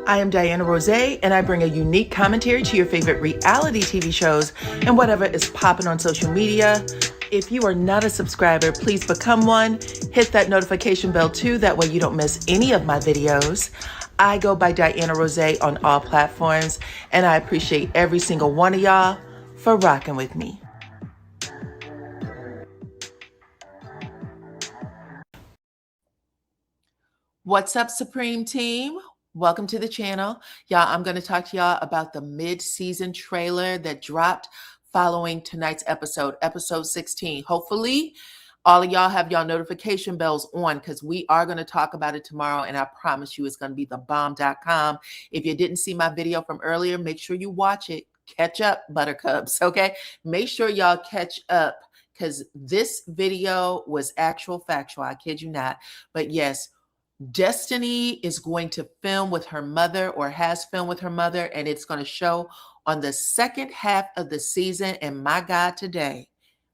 I am DYANAROZAY, and I bring a unique commentary to your favorite reality TV shows and whatever is popping on social media. If you are not a subscriber, please become one. Hit that notification bell too, that way you don't miss any of my videos. I go by DYANAROZAY on all platforms, and I appreciate every single one of y'all for rocking with me. What's up, Supreme Team? Welcome to the channel. Y'all, I'm going to talk to y'all about the mid-season trailer that dropped following tonight's episode 16. Hopefully, all of y'all have y'all notification bells on because we are going to talk about it tomorrow, and I promise you it's going to be thebomb.com. If you didn't see my video from earlier, make sure you watch it. Catch up, buttercups, okay? Make sure y'all catch up because this video was actual factual. I kid you not. But yes, Destiny is going to film with her mother, or has filmed with her mother, and it's going to show on the second half of the season. And my God, today,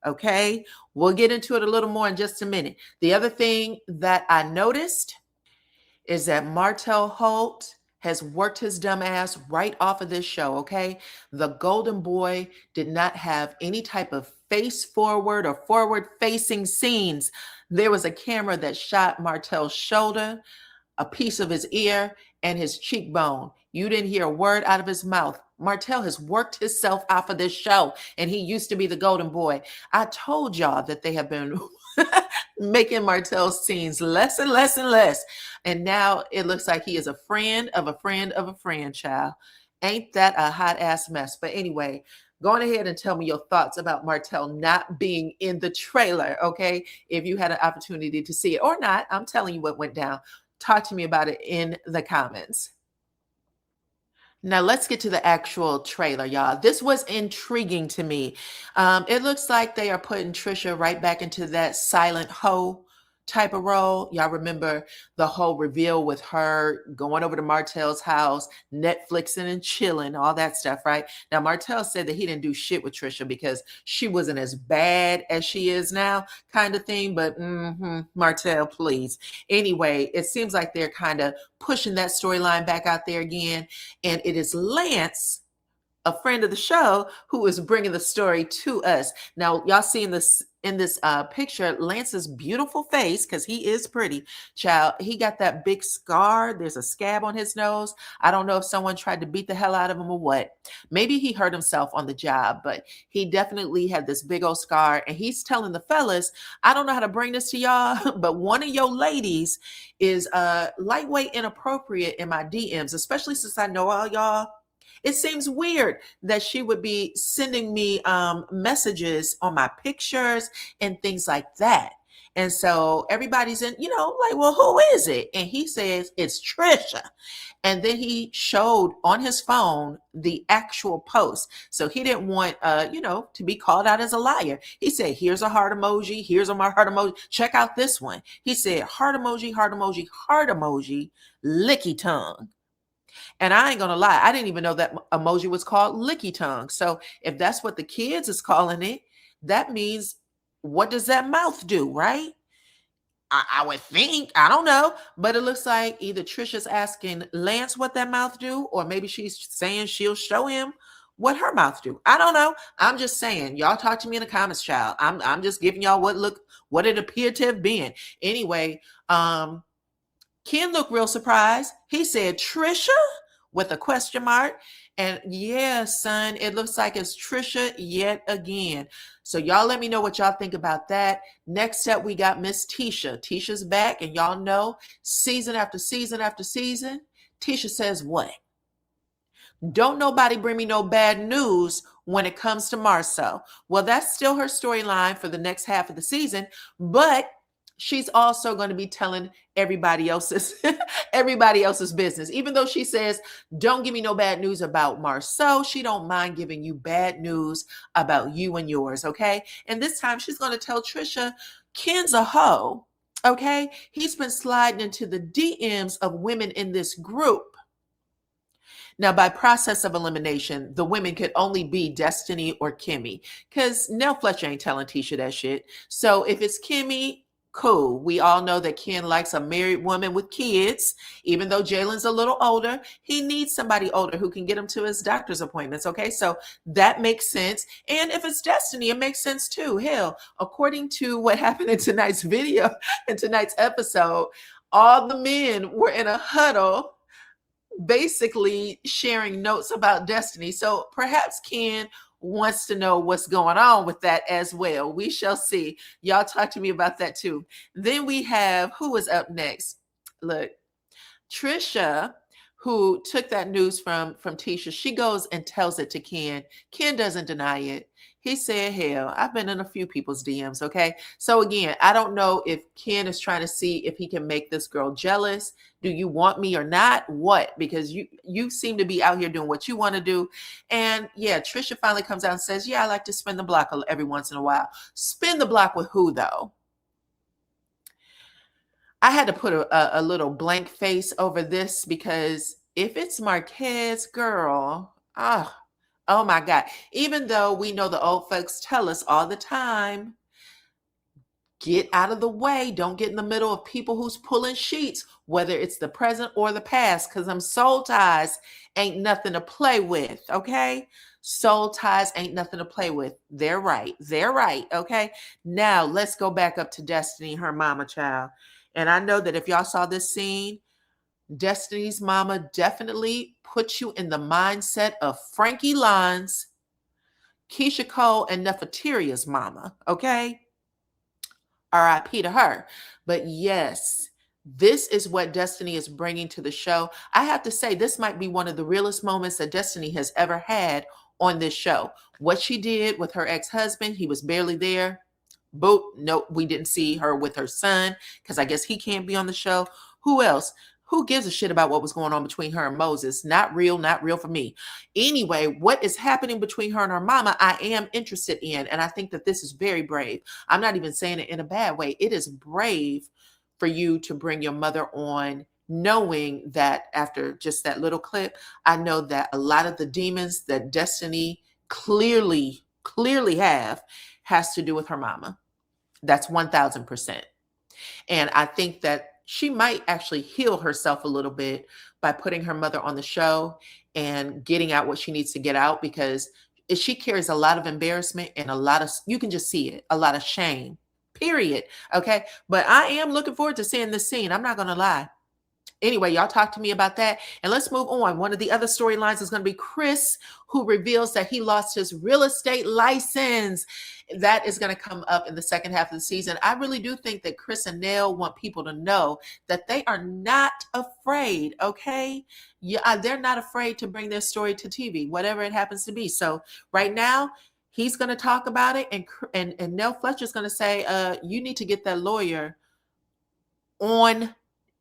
okay, we'll get into it a little more in just a minute. The other thing that I noticed is that Martell Holt has worked his dumb ass right off of this show, okay? The golden boy did not have any type of face forward or forward facing scenes. There was a camera that shot Martell's shoulder, a piece of his ear, and his cheekbone. You didn't hear a word out of his mouth. Martell has worked himself off of this show, and he used to be the golden boy. I told y'all that they have been making Martell's scenes less and less and less. And now it looks like he is a friend of a friend of a friend, child. Ain't that a hot ass mess? But anyway, go on ahead and tell me your thoughts about Martell not being in the trailer, okay? If you had an opportunity to see it or not, I'm telling you what went down. Talk to me about it in the comments. Now let's get to the actual trailer, y'all. This was intriguing to me. It looks like they are putting Trisha right back into that silent hoe type of role. Y'all remember the whole reveal with her going over to Martell's house, Netflixing and chilling, all that stuff, right? Now, Martell said that he didn't do shit with Trisha because she wasn't as bad as she is now, kind of thing. But Martell, please. Anyway, it seems like they're kind of pushing that storyline back out there again. And it is Lance, a friend of the show, who is bringing the story to us. Now, y'all seeing this in this picture, Lance's beautiful face, because he is pretty, child. He got that big scar. There's a scab on his nose. I don't know if someone tried to beat the hell out of him or what. Maybe he hurt himself on the job, but he definitely had this big old scar. And he's telling the fellas, I don't know how to bring this to y'all, but one of your ladies is lightweight inappropriate in my DMs, especially since I know all y'all. It seems weird that she would be sending me messages on my pictures and things like that. And so everybody's in, like, well, who is it? And he says it's Trisha. And then he showed on his phone the actual post. So he didn't want, to be called out as a liar. He said, here's a heart emoji. Here's a heart emoji. Check out this one. He said, heart emoji, heart emoji, heart emoji, licky tongue. And I ain't gonna lie, I didn't even know that emoji was called licky tongue. So if that's what the kids is calling it, that means, what does that mouth do, right? I would think, I don't know, but it looks like either Trisha's asking Lance what that mouth do, or maybe she's saying she'll show him what her mouth do. I don't know. I'm just saying, y'all talk to me in the comments, child. I'm just giving y'all what it appeared to have been. Anyway, Ken looked real surprised. He said, Trisha? With a question mark. And yeah, son, it looks like it's Trisha yet again. So y'all let me know what y'all think about that. Next up, we got Miss Tisha. Tisha's back, and y'all know season after season after season, Tisha says what? Don't nobody bring me no bad news when it comes to Marcel. Well, that's still her storyline for the next half of the season, but she's also going to be telling everybody else's business. Even though she says, don't give me no bad news about Marceau, she don't mind giving you bad news about you and yours, okay? And this time she's going to tell Trisha, Ken's a hoe, okay? He's been sliding into the DMs of women in this group. Now, by process of elimination, the women could only be Destiny or Kimmy, because Nell Fletcher ain't telling Tisha that shit. So if it's Kimmy, Cool. We all know that Ken likes a married woman with kids. Even though Jalen's a little older, he needs somebody older who can get him to his doctor's appointments. Okay, so that makes sense. And if it's destiny, it makes sense too. Hell, according to what happened in tonight's video, in tonight's episode, all the men were in a huddle, basically sharing notes about destiny. So perhaps Ken wants to know what's going on with that as well. We shall see. Y'all talk to me about that too. Then we have, who is up next? Look, Trisha, who took that news from Tisha, she goes and tells it to Ken. Ken doesn't deny it. He said, hell, I've been in a few people's DMs, okay? So again, I don't know if Ken is trying to see if he can make this girl jealous. Do you want me or not? What? Because you seem to be out here doing what you want to do. And yeah, Trisha finally comes out and says, yeah, I like to spin the block every once in a while. Spin the block with who, though? I had to put a little blank face over this because if it's Marquez, girl, oh my God. Even though we know the old folks tell us all the time, get out of the way. Don't get in the middle of people who's pulling sheets, whether it's the present or the past, because them soul ties ain't nothing to play with, okay? Soul ties ain't nothing to play with. They're right. They're right, okay? Now, let's go back up to Destiny, her mama child. And I know that if y'all saw this scene, Destiny's mama definitely put you in the mindset of Frankie Lyons, Keisha Cole, and Nefertaria's mama, okay? R.I.P. to her. But yes, this is what Destiny is bringing to the show. I have to say, this might be one of the realest moments that Destiny has ever had on this show. What she did with her ex-husband, he was barely there. Boop, nope, we didn't see her with her son because I guess he can't be on the show. Who else? Who gives a shit about what was going on between her and Moses? Not real for me. Anyway, what is happening between her and her mama, I am interested in. And I think that this is very brave. I'm not even saying it in a bad way. It is brave for you to bring your mother on, knowing that after just that little clip, I know that a lot of the demons that Destiny clearly has to do with her mama. That's 1000%. And I think that she might actually heal herself a little bit by putting her mother on the show and getting out what she needs to get out, because she carries a lot of embarrassment and a lot of, you can just see it, a lot of shame, period. Okay. But I am looking forward to seeing this scene. I'm not going to lie. Anyway, y'all talk to me about that. And let's move on. One of the other storylines is going to be Chris, who reveals that he lost his real estate license. That is going to come up in the second half of the season. I really do think that Chris and Nell want people to know that they are not afraid, okay? Yeah, they're not afraid to bring their story to TV, whatever it happens to be. So right now, he's going to talk about it, and Nell Fletcher's going to say, you need to get that lawyer on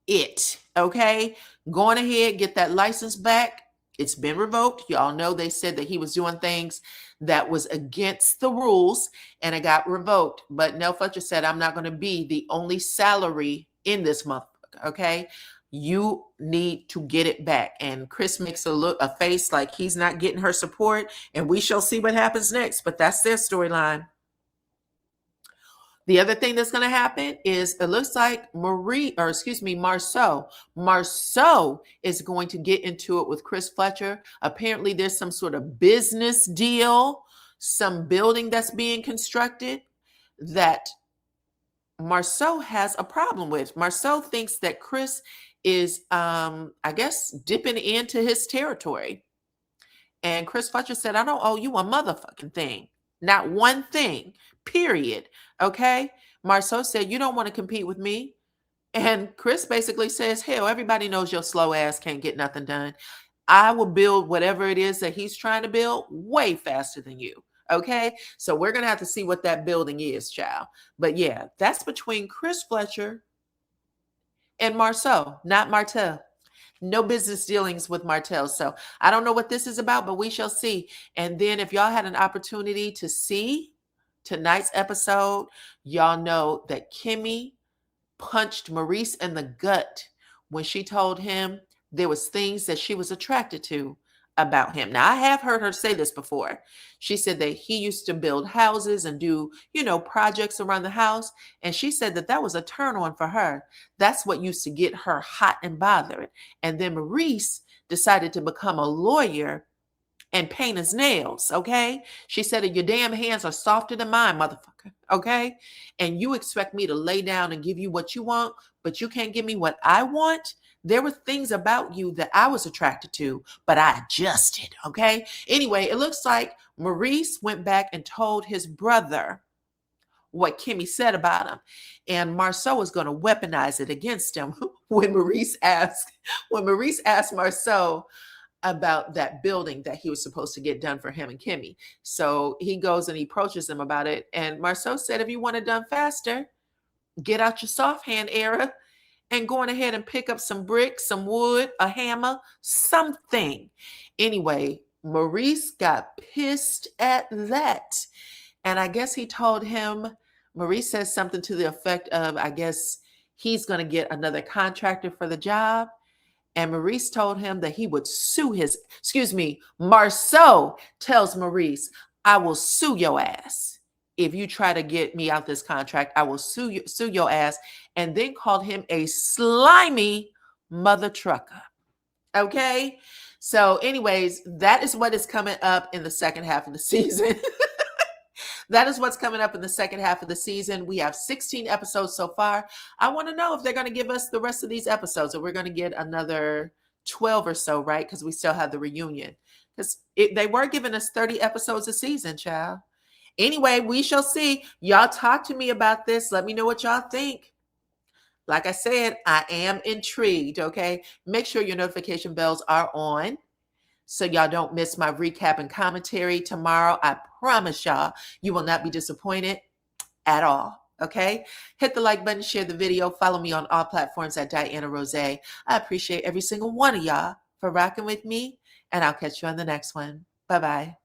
it, okay? Going ahead, get that license back. It's been revoked. Y'all know they said that he was doing things that was against the rules, and it got revoked. But Nell Fletcher said, I'm not going to be the only salary in this month, okay? You need to get it back. And Chris makes a face like he's not getting her support, and we shall see what happens next. But that's their storyline. The other thing that's going to happen is it looks like Marceau is going to get into it with Chris Fletcher. Apparently there's some sort of business deal, some building that's being constructed that Marceau has a problem with. Marceau thinks that Chris is, I guess, dipping into his territory. And Chris Fletcher said, I don't owe you a motherfucking thing. Not one thing, period. Okay. Marceau said, you don't want to compete with me. And Chris basically says, hell, everybody knows your slow ass can't get nothing done. I will build whatever it is that he's trying to build way faster than you. Okay. So we're going to have to see what that building is, child. But yeah, that's between Chris Fletcher and Marceau, not Martell. No business dealings with Martell. So I don't know what this is about, but we shall see. And then if y'all had an opportunity to see tonight's episode, y'all know that Kimmy punched Maurice in the gut when she told him there was things that she was attracted to about him. Now, I have heard her say this before. She said that he used to build houses and do, projects around the house. And she said that that was a turn on for her. That's what used to get her hot and bothered. And then Maurice decided to become a lawyer and paint his nails, okay? She said that your damn hands are softer than mine, motherfucker, okay? And you expect me to lay down and give you what you want, but you can't give me what I want? There were things about you that I was attracted to, but I adjusted, okay? Anyway, it looks like Maurice went back and told his brother what Kimmy said about him. And Marceau was going to weaponize it against him when Maurice asked Marceau about that building that he was supposed to get done for him and Kimmy. So he goes and he approaches him about it. And Marceau said, if you want it done faster, get out your soft hand era and go on ahead and pick up some bricks, some wood, a hammer, something. Anyway, Maurice got pissed at that. And I guess he told him, Maurice says something to the effect of, I guess he's going to get another contractor for the job. And Maurice told him that he would Marceau tells Maurice, I will sue your ass. If you try to get me out this contract, I will sue your ass. And then called him a slimy mother trucker. Okay. So anyways, that is what is coming up in the second half of the season. That is what's coming up in the second half of the season. We have 16 episodes so far. I want to know if they're going to give us the rest of these episodes, or we're going to get another 12 or so, right? Because we still have the reunion. Because they were giving us 30 episodes a season, child. Anyway, we shall see. Y'all talk to me about this. Let me know what y'all think. Like I said, I am intrigued, okay? Make sure your notification bells are on, so y'all don't miss my recap and commentary tomorrow. I promise y'all, you will not be disappointed at all, okay? Hit the like button, share the video, follow me on all platforms at DYANAROZAY. I appreciate every single one of y'all for rocking with me, and I'll catch you on the next one. Bye-bye.